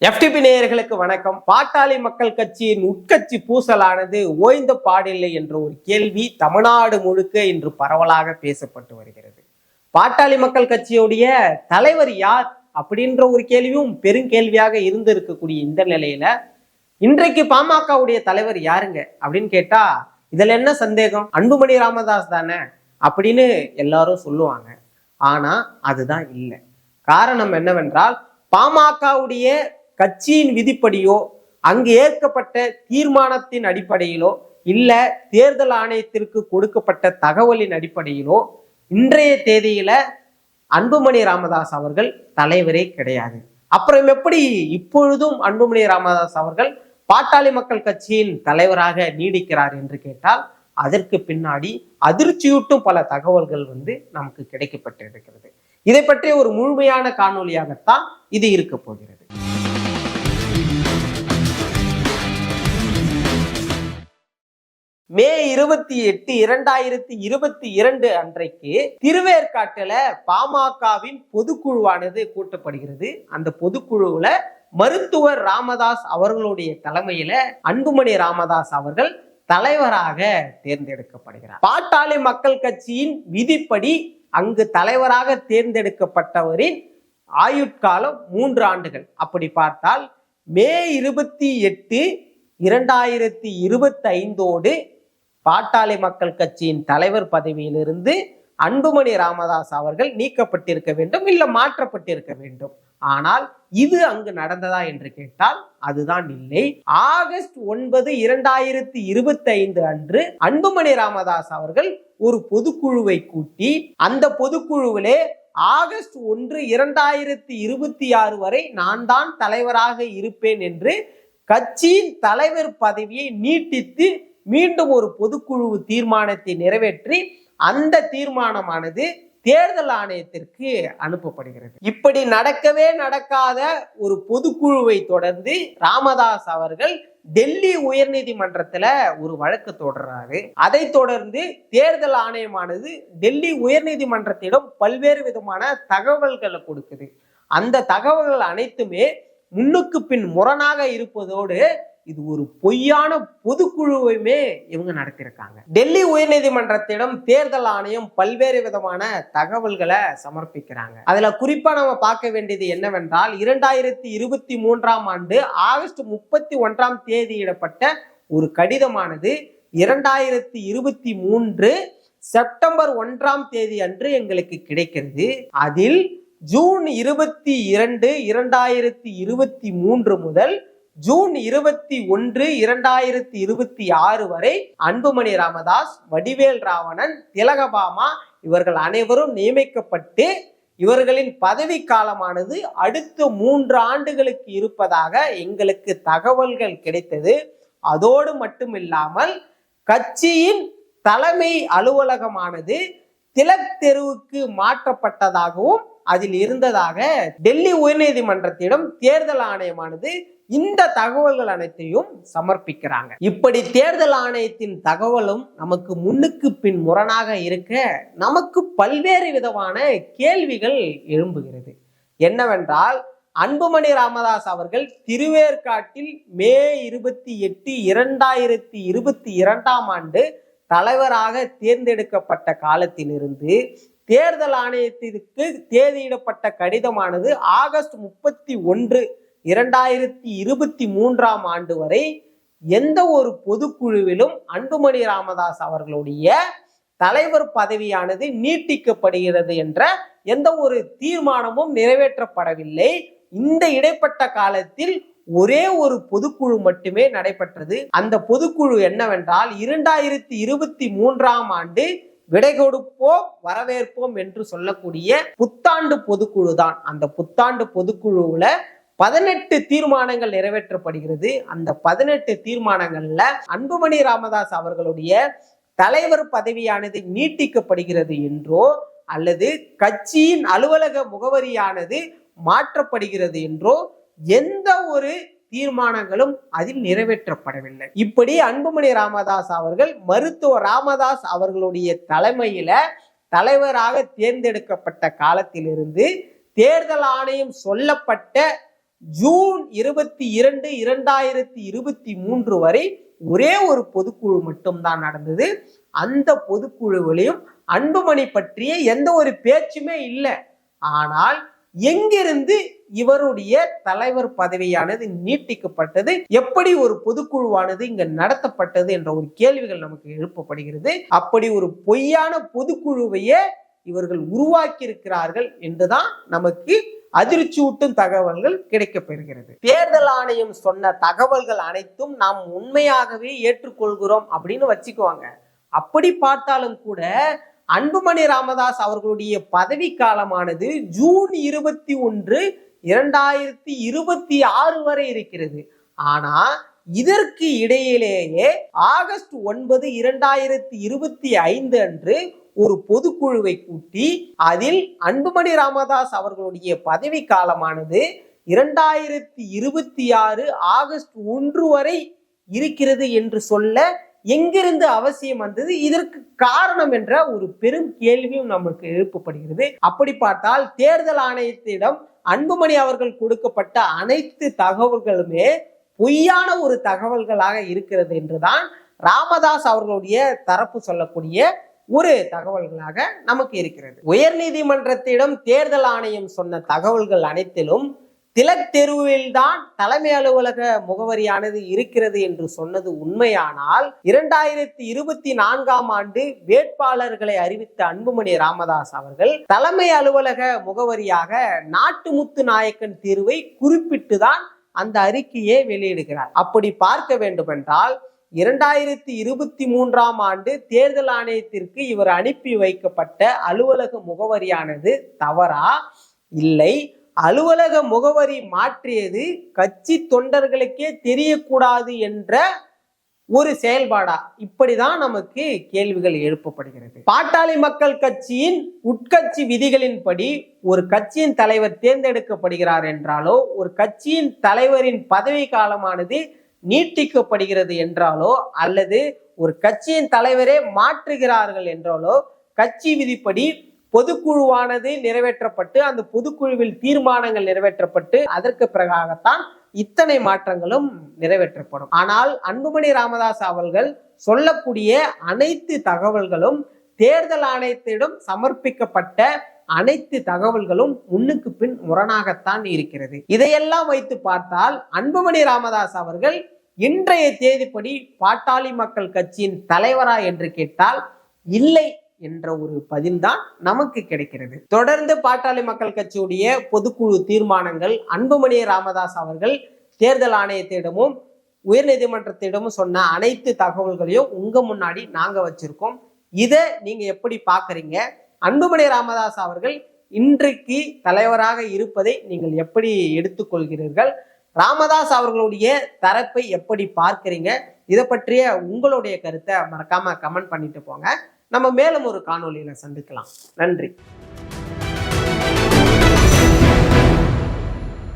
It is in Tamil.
எஃப்டிபி நேயர்களுக்கு வணக்கம். பாட்டாளி மக்கள் கட்சியின் உட்கட்சி பூசலானது ஓய்ந்த பாடில்லை என்ற ஒரு கேள்வி தமிழ்நாடு முழுக்க இன்று பரவலாக பேசப்பட்டு வருகிறது. பாட்டாளி மக்கள் கட்சியுடைய தலைவர் யார் அப்படின்ற ஒரு கேள்வியும் பெருங்கேள்வியாக இருந்து இருக்கக்கூடிய இந்த நிலையில இன்றைக்கு பாமகவுடைய தலைவர் யாருங்க அப்படின்னு கேட்டா இதுல என்ன சந்தேகம், அன்புமணி ராமதாஸ் தானே அப்படின்னு எல்லாரும் சொல்லுவாங்க. ஆனா அதுதான் இல்லை. காரணம் என்னவென்றால் பாமகவுடைய கட்சியின் விதிப்படியோ அங்கு ஏற்கப்பட்ட தீர்மானத்தின் அடிப்படையிலோ இல்ல தேர்தல் ஆணையத்திற்கு கொடுக்கப்பட்ட தகவலின் அடிப்படையிலோ இன்றைய தேதியில அன்புமணி ராமதாஸ் அவர்கள் தலைவரே கிடையாது. அப்புறம் எப்படி இப்பொழுதும் அன்புமணி ராமதாஸ் அவர்கள் பாட்டாளி மக்கள் கட்சியின் தலைவராக நீடிக்கிறார் என்று கேட்டால் அதற்கு பின்னாடி அதிர்ச்சியூட்டும் பல தகவல்கள் நமக்கு கிடைக்கப்பட்டிருக்கிறது. இதை பற்றிய ஒரு முழுமையான காணொலியாகத்தான் இது இருக்க போகிறது. மே 28, 2022 அன்றைக்கு திருவேற்காட்டுல பாமகவின் பொதுக்குழுவானது கூட்டப்படுகிறது. அந்த பொதுக்குழுவுல மருத்துவர் ராமதாஸ் அவர்களுடைய தலைமையில அன்புமணி ராமதாஸ் அவர்கள் தலைவராக தேர்ந்தெடுக்கப்படுகிறார். பாட்டாளி மக்கள் கட்சியின் விதிப்படி அங்கு தலைவராக தேர்ந்தெடுக்கப்பட்டவரின் ஆயுட்காலம் 3 ஆண்டுகள். அப்படி பார்த்தால் மே 28, 2025 பாட்டாளி மக்கள் கட்சியின் தலைவர் பதவியிலிருந்து அன்புமணி ராமதாஸ் அவர்கள் நீக்கப்பட்டிருக்க வேண்டும், இல்ல மாற்றப்பட்டிருக்க வேண்டும். ஆனால் இது அங்கு நடந்ததா என்று கேட்டால் அதுதான் இல்லை. ஆகஸ்ட் 9, 2025 அன்று அன்புமணி ராமதாஸ் அவர்கள் ஒரு பொதுக்குழுவை கூட்டி அந்த பொதுக்குழுவிலே ஆகஸ்ட் 1, 2026 வரை நான் தான் தலைவராக இருப்பேன் என்று கட்சியின் தலைவர் பதவியை நீட்டித்து மீண்டும் ஒரு பொதுக்குழு தீர்மானத்தை நிறைவேற்றி அந்த தீர்மானமானது தேர்தல் ஆணையத்திற்கு அனுப்பப்படுகிறது. இப்படி நடக்கவே நடக்காத ஒரு பொதுக்குழுவை தொடர்ந்து ராமதாஸ் அவர்கள் டெல்லி உயர்நீதிமன்றத்துல ஒரு வழக்கு தொடர்றாரு. அதை தொடர்ந்து தேர்தல் ஆணையமானது டெல்லி உயர்நீதிமன்றத்திடம் பல்வேறு விதமான தகவல்களை கொடுக்குது. அந்த தகவல்கள் அனைத்துமே முன்னுக்கு பின் முரணாக இருப்பதோடு இது ஒரு பொய்யான பொதுக்குழுவையுமே இவங்க நடத்தியிருக்காங்க. டெல்லி உயர்நீதிமன்றத்திடம் தேர்தல் ஆணையம் பல்வேறு விதமான தகவல்களை சமர்ப்பிக்கிறாங்க. அதுல குறிப்பா நம்ம பார்க்க வேண்டியது என்னவென்றால் 2023 ஆண்டு ஆகஸ்ட் 31 இடப்பட்ட ஒரு கடிதமானது 2023 செப்டம்பர் 1 அன்று எங்களுக்கு கிடைக்கிறது. அதில் ஜூன் 22, 2023 முதல் ஜூன் 21, 2026 வரை அன்புமணி ராமதாஸ், வடிவேல் ராவணன், திலகபாமா இவர்கள் அனைவரும் நியமிக்கப்பட்டு இவர்களின் பதவி காலமானது அடுத்த 3 ஆண்டுகளுக்கு இருப்பதாக எங்களுக்கு தகவல்கள் கிடைத்தது. அதோடு மட்டுமில்லாமல் கட்சியின் தலைமை அலுவலகமானது திலக் தெருவுக்கு மாற்றப்பட்டதாகவும் அதில் இருந்ததாக டெல்லி உயர்நீதிமன்றத்திடம் தேர்தல் ஆணையமானது இந்த தகவல்கள் அனைத்தையும் சமர்ப்பிக்கிறாங்க. இப்படி தேர்தல் ஆணையத்தின் தகவலும் நமக்கு முன்னுக்கு பின் முரணாக இருக்க நமக்கு பல்வேறு விதமான கேள்விகள் எழும்புகிறது. என்னவென்றால் அன்புமணி ராமதாஸ் அவர்கள் திருவேற்காட்டில் மே 28, 2022 ஆண்டு தலைவராக தேர்ந்தெடுக்கப்பட்ட காலத்திலிருந்து தேர்தல் ஆணையத்திற்கு தேதியிடப்பட்ட கடிதமானது ஆகஸ்ட் 31, 2023 ஆண்டு வரை எந்த ஒரு பொதுக்குழுவிலும் அன்புமணி ராமதாஸ் அவர்களுடைய தலைவர் பதவியானது நீட்டிக்கப்படுகிறது என்ற எந்த ஒரு தீர்மானமும் நிறைவேற்றப்படவில்லை. இந்த இடைப்பட்ட காலத்தில் ஒரே ஒரு பொதுக்குழு மட்டுமே நடைபெற்றது. அந்த பொதுக்குழு என்னவென்றால் 2023 ஆண்டு விடை கொடுப்போம் வரவேற்போம் என்று சொல்லக்கூடிய புத்தாண்டு பொதுக்குழு தான். அந்த புத்தாண்டு பொதுக்குழுவுல 18 தீர்மானங்கள் நிறைவேற்றப்படுகிறது. அந்த 18 தீர்மானங்கள்ல அன்புமணி ராமதாஸ் அவர்களுடைய தலைவர் பதவியானது நீட்டிக்கப்படுகிறது என்றோ அல்லது கட்சியின் அலுவலக முகவரியானது மாற்றப்படுகிறது என்றோ எந்த ஒரு தீர்மானங்களும் அதில் நிறைவேற்றப்படவில்லை. இப்படி அன்புமணி ராமதாஸ் அவர்கள் மருத்துவர் ராமதாஸ் அவர்களுடைய தலைமையில தலைவராக தேர்ந்தெடுக்கப்பட்ட காலத்திலிருந்து தேர்தல் ஆணையம் சொல்லப்பட்ட ஜூன் 22, 2023 வரை ஒரே ஒரு பொதுக்குழு மட்டும்தான் நடந்தது. அந்த பொதுக்குழுவிலையும் அன்புமணி பற்றிய எந்த ஒரு பேச்சுமே இல்லை. ஆனால் எங்கிருந்து இவருடைய தலைவர் பதவியானது நீட்டிக்கப்பட்டது, எப்படி ஒரு பொதுக்குழுவானது இங்க நடத்தப்பட்டது என்ற ஒரு கேள்விகள் நமக்கு எழுப்பப்படுகிறது. அப்படி ஒரு பொய்யான பொதுக்குழுவையே இவர்கள் உருவாக்கி இருக்கிறார்கள் என்றுதான் நமக்கு அதிர்ச்சியூட்டும் தகவல்கள் கிடைக்கப்பெறுகிறது. தேர்தல் ஆணையம் சொன்ன தகவல்கள் அனைத்தும் நாம் உண்மையாகவே ஏற்றுக்கொள்கிறோம் அப்படின்னு வச்சுக்குவாங்க. அப்படி பார்த்தாலும் கூட அன்புமணி ராமதாஸ் அவர்களுடைய பதவி காலமானது ஜூன் 21, 2026 வரை இருக்கிறது. ஆனா இதற்கு இடையிலேயே ஆகஸ்ட் 9, 2025 அன்று ஒரு பொதுக்குழுவை கூட்டி அதில் அன்புமணி ராமதாஸ் அவர்களுடைய பதவி காலமானது 2026 ஆகஸ்ட் 1 வரை இருக்கிறது என்று சொல்ல எங்கிருந்து அவசியம் வந்தது, இதற்கு காரணம் என்ற ஒரு பெரும் கேள்வியும் நமக்கு எழுப்பப்படுகிறது. அப்படி பார்த்தால் தேர்தல் ஆணையத்திடம் அன்புமணி அவர்கள் கொடுக்கப்பட்ட அனைத்து தகவல்களுமே பொய்யான ஒரு தகவல்களாக இருக்கிறது என்றுதான் ராமதாஸ் அவர்களுடைய தரப்பு சொல்லக்கூடிய ஒரு தகவல்களாக நமக்கு இருக்கிறது. உயர் நீதிமன்றத்திடம் தேர்தல் ஆணையம் சொன்ன தகவல்கள் அனைத்திலும் திலக் தெருவில் தான் தலைமை அலுவலக முகவரியானது இருக்கிறது என்று சொன்னது உண்மையானால் 2024 ஆண்டு வேட்பாளர்களை அறிவித்த அன்புமணி ராமதாஸ் அவர்கள் தலைமை அலுவலக முகவரியாக நாட்டுமுத்து நாயக்கன் தெருவை குறிப்பிட்டுதான் அந்த அறிக்கையை வெளியிடுகிறார். அப்படி பார்க்க வேண்டும் என்றால் 2023 ஆண்டு தேர்தல் ஆணையத்திற்கு இவர் அனுப்பி வைக்கப்பட்ட அலுவலக முகவரியானது தவறா, இல்லை அலுவலக முகவரி மாற்றியது கட்சி தொண்டர்களுக்கே தெரியக்கூடாது என்ற ஒரு செயல்பாடா, இப்படிதான் நமக்கு கேள்விகள் எழுப்பப்படுகிறது. பாட்டாளி மக்கள் கட்சியின் உட்கட்சி விதிகளின்படி ஒரு கட்சியின் தலைவர் தேர்ந்தெடுக்கப்படுகிறார் என்றாலோ, ஒரு கட்சியின் தலைவரின் பதவி காலமானது நீட்டிக்கப்படுகிறது என்றாலோ, அல்லது ஒரு கட்சியின் தலைவரே மாற்றுகிறார்கள் என்றாலோ கட்சி விதிப்படி பொதுக்குழுவானது நிறைவேற்றப்பட்டு அந்த பொதுக்குழுவில் தீர்மானங்கள் நிறைவேற்றப்பட்டு அதற்கு பிறகாகத்தான் இத்தனை மாற்றங்களும் நிறைவேற்றப்படும். ஆனால் அன்புமணி ராமதாஸ் அவர்கள் சொல்லக்கூடிய அனைத்து தகவல்களும் தேர்தல் ஆணையத்திடம் சமர்ப்பிக்கப்பட்ட அனைத்து தகவல்களும் முன்னுக்கு பின் முரணாகத்தான் இருக்கிறது. இதையெல்லாம் வைத்து பார்த்தால் அன்புமணி ராமதாஸ் அவர்கள் இன்றைய தேதிப்படி பாட்டாளி மக்கள் கட்சியின் தலைவரா என்று கேட்டால் இல்லை என்ற ஒரு பதில்தான் நமக்கு கிடைக்கிறது. தொடர்ந்து பாட்டாளி மக்கள் கட்சியுடைய பொதுக்குழு தீர்மானங்கள் அன்புமணி ராமதாஸ் அவர்கள் தேர்தல் ஆணையத்திடமும் உயர் நீதிமன்றத்திடமும் சொன்ன அனைத்து தகவல்களையும் உங்க முன்னாடி நாங்க வச்சிருக்கோம். இதை நீங்க எப்படி பாக்குறீங்க? அன்புமணி ராமதாஸ் அவர்கள் இன்றைக்கு தலைவராக இருப்பதை நீங்கள் எப்படி எடுத்துக்கொள்கிறீர்கள்? ராமதாஸ் அவர்களுடைய தரப்பை எப்படி பார்க்கிறீங்க? இதை பற்றிய உங்களுடைய கருத்தை மறக்காம கமெண்ட் பண்ணிட்டு போங்க. நம்ம மேலும் ஒரு காணொளியில சந்திக்கலாம். நன்றி.